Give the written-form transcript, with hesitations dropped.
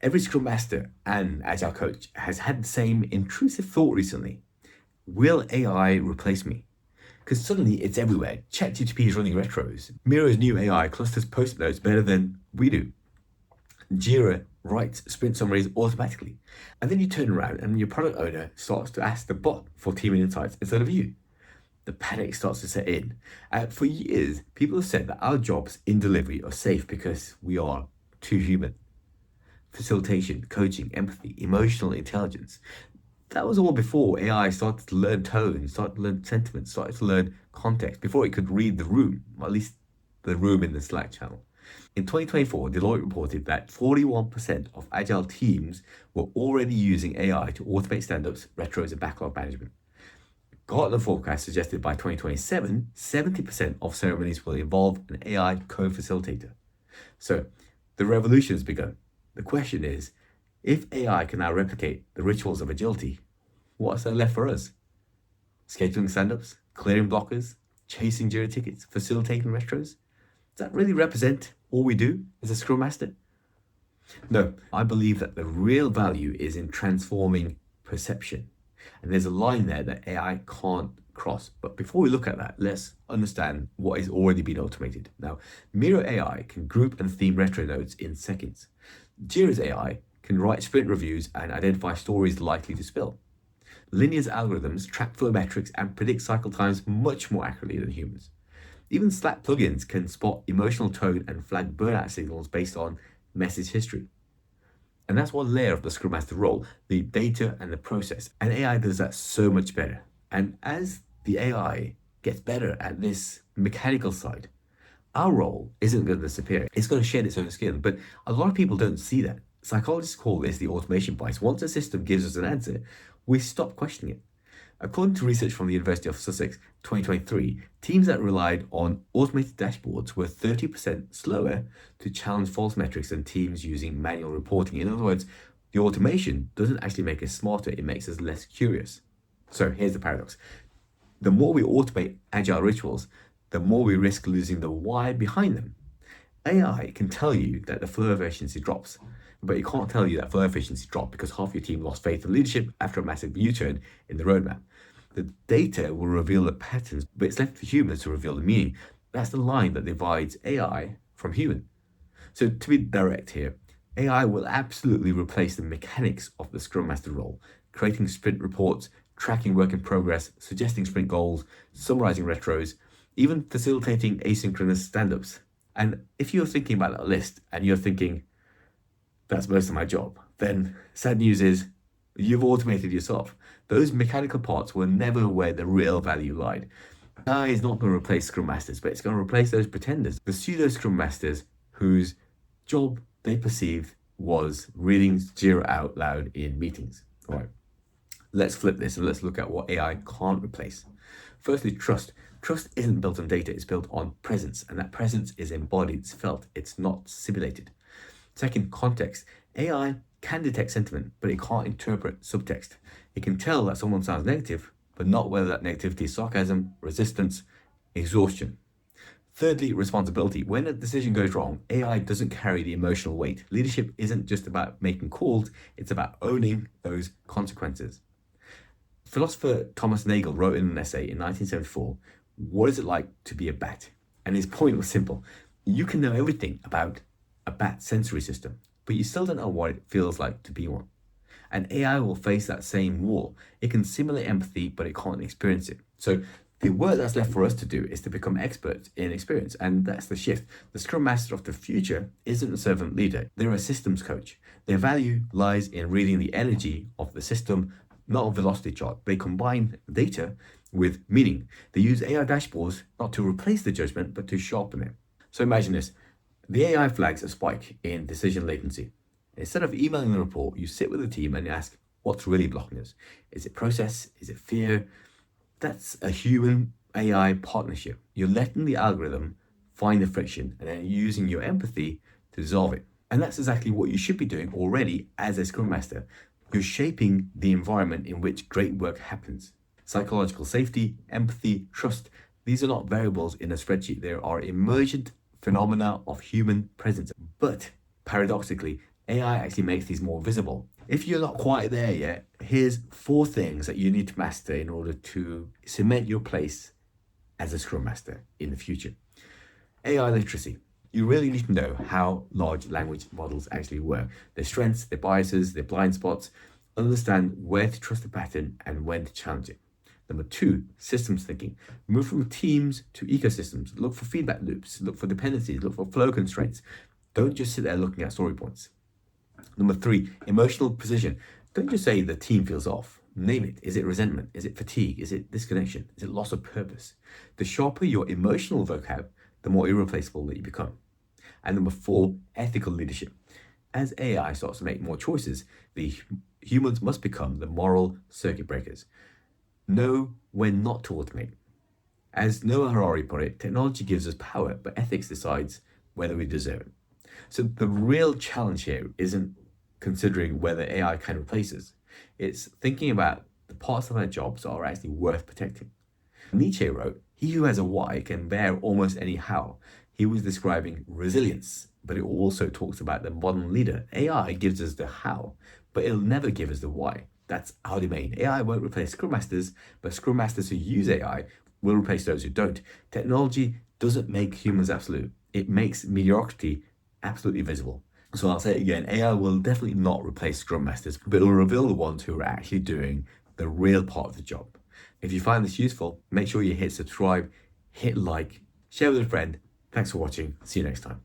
Every Scrum Master and Agile coach has had the same intrusive thought recently. Will AI replace me? Because suddenly it's everywhere. ChatGPT is running retros. Miro's new AI clusters post notes better than we do. Jira writes sprint summaries automatically. And then you turn around and your product owner starts to ask the bot for team insights instead of you. The panic starts to set in. For years, people have said that our jobs in delivery are safe because we are too human. Facilitation, coaching, empathy, emotional intelligence. That was all before AI started to learn tone, started to learn sentiment, started to learn context, before it could read the room, or at least the room in the Slack channel. In 2024, Deloitte reported that 41% of Agile teams were already using AI to automate stand-ups, retros, and backlog management. Gartner forecast suggested by 2027, 70% of ceremonies will involve an AI co-facilitator. So the revolution has begun. The question is, if AI can now replicate the rituals of agility, what's there left for us? Scheduling stand-ups, clearing blockers, chasing Jira tickets, facilitating retros? Does that really represent all we do as a Scrum Master? No, I believe that the real value is in transforming perception. And there's a line there that AI can't cross. But before we look at that, let's understand what is already been automated. Now, Miro AI can group and theme retro notes in seconds. Jira's AI can write sprint reviews and identify stories likely to spill. Linear's algorithms track flow metrics and predict cycle times much more accurately than humans. Even Slack plugins can spot emotional tone and flag burnout signals based on message history. And that's one layer of the Scrum Master role, the data and the process. And AI does that so much better. And as the AI gets better at this mechanical side, our role isn't going to disappear. It's going to shed its own skin. But a lot of people don't see that. Psychologists call this the automation bias. Once a system gives us an answer, we stop questioning it. According to research from the University of Sussex 2023, teams that relied on automated dashboards were 30% slower to challenge false metrics than teams using manual reporting. In other words, the automation doesn't actually make us smarter, it makes us less curious. So here's the paradox. The more we automate agile rituals, the more we risk losing the why behind them. AI can tell you that the flow efficiency drops, but it can't tell you that flow efficiency dropped because half your team lost faith in leadership after a massive U-turn in the roadmap. The data will reveal the patterns, but it's left for humans to reveal the meaning. That's the line that divides AI from human. So to be direct here, AI will absolutely replace the mechanics of the Scrum Master role, creating sprint reports, tracking work in progress, suggesting sprint goals, summarizing retros, even facilitating asynchronous stand-ups. And if you're thinking about that list and you're thinking, that's most of my job, then sad news is you've automated yourself. Those mechanical parts were never where the real value lied. AI is not going to replace Scrum Masters, but it's going to replace those pretenders, the pseudo Scrum Masters whose job they perceived was reading Jira out loud in meetings. All right, let's flip this and let's look at what AI can't replace. Firstly, trust. Trust isn't built on data, it's built on presence, and that presence is embodied, it's felt, it's not simulated. Second, context. AI can detect sentiment, but it can't interpret subtext. It can tell that someone sounds negative, but not whether that negativity is sarcasm, resistance, exhaustion. Thirdly, responsibility. When a decision goes wrong, AI doesn't carry the emotional weight. Leadership isn't just about making calls, it's about owning those consequences. Philosopher Thomas Nagel wrote in an essay in 1974, "What is it like to be a bat?" And his point was simple. You can know everything about a bat sensory system, but you still don't know what it feels like to be one. And AI will face that same wall. It can simulate empathy, but it can't experience it. So the work that's left for us to do is to become experts in experience, and that's the shift. The Scrum Master of the future isn't a servant leader, they're a systems coach. Their value lies in reading the energy of the system, not a velocity chart. They combine data with meaning. They use AI dashboards not to replace the judgment, but to sharpen it. So imagine this. The AI flags a spike in decision latency. Instead of emailing the report, you sit with the team and ask, what's really blocking us? Is it process? Is it fear? That's a human AI partnership. You're letting the algorithm find the friction and then using your empathy to dissolve it. And that's exactly what you should be doing already as a Scrum Master. You're shaping the environment in which great work happens. Psychological safety, empathy, trust, these are not variables in a spreadsheet. There are emergent phenomena of human presence. But paradoxically, AI actually makes these more visible. If you're not quite there yet, here's 4 things that you need to master in order to cement your place as a Scrum Master in the future. AI literacy. You really need to know how large language models actually work, their strengths, their biases, their blind spots, understand where to trust the pattern and when to challenge it. Number 2, systems thinking. Move from teams to ecosystems. Look for feedback loops, look for dependencies, look for flow constraints. Don't just sit there looking at story points. Number 3, emotional precision. Don't just say the team feels off. Name it. Is it resentment? Is it fatigue? Is it disconnection? Is it loss of purpose? The sharper your emotional vocab, the more irreplaceable that you become. And number 4, ethical leadership. As AI starts to make more choices, the humans must become the moral circuit breakers. Know when not to automate. As Noah Harari put it, technology gives us power, but ethics decides whether we deserve it. So the real challenge here isn't considering whether AI can replace us. It's thinking about the parts of our jobs that are actually worth protecting. Nietzsche wrote, "He who has a why can bear almost any how." He was describing resilience, but it also talks about the modern leader. AI gives us the how, but it'll never give us the why. That's our domain. AI won't replace Scrum Masters, but Scrum Masters who use AI will replace those who don't. Technology doesn't make humans absolute. It makes mediocrity absolutely visible. So I'll say it again, AI will definitely not replace Scrum Masters, but it will reveal the ones who are actually doing the real part of the job. If you find this useful, make sure you hit subscribe, hit like, share with a friend. Thanks for watching. See you next time.